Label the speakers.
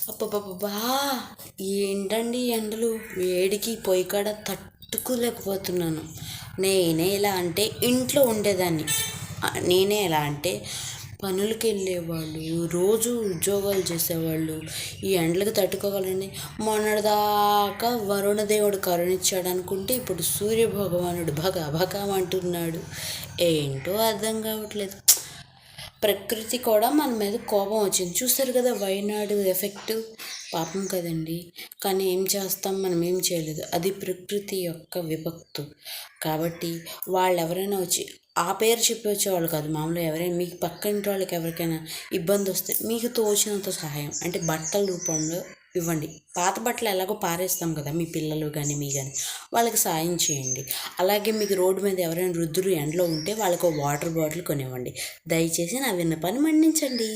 Speaker 1: అబ్బబ్బబ్బా! ఏంటండి ఎండలు? వేడికి పొయ్యి కాడ తట్టుకోలేకపోతున్నాను. నేనే ఎలా అంటే ఇంట్లో ఉండేదాన్ని. నేనే ఎలా అంటే పనులకెళ్ళేవాళ్ళు, రోజు ఉద్యోగాలు చేసేవాళ్ళు ఈ ఎండలకు తట్టుకోగలండి. మొన్నటిదాకా వరుణదేవుడు కరుణిచ్చాడనుకుంటే ఇప్పుడు సూర్యభగవానుడు భగ భగమంటున్నాడు. ఏంటో అర్థం కావట్లేదు. ప్రకృతి కూడా మన మీద కోపం వచ్చింది. చూస్తారు కదా వైనాడు ఎఫెక్ట్. పాపం కదండి. కానీ ఏం చేస్తాం, మనం ఏం చేయలేదు. అది ప్రకృతి యొక్క విభక్తు. కాబట్టి వాళ్ళు ఎవరైనా వచ్చి ఆ పేరు చెప్పి వచ్చేవాళ్ళు కాదు. మామూలుగా ఎవరైనా మీకు పక్కింటి వాళ్ళకి ఎవరికైనా ఇబ్బంది వస్తే మీకు తోచినంత సహాయం అంటే బట్టల రూపంలో ఇవ్వండి. పాత బట్టలు ఎలాగో పారేస్తాం కదా, మీ పిల్లలు కానీ మీ కానీ వాళ్ళకి సాయం చేయండి. అలాగే మీకు రోడ్డు మీద ఎవరైనా వృద్ధులు ఎండలో ఉంటే వాళ్ళకు వాటర్ బాటిల్ కొనివ్వండి. దయచేసి నా విన్నపాన్ని మన్నించండి.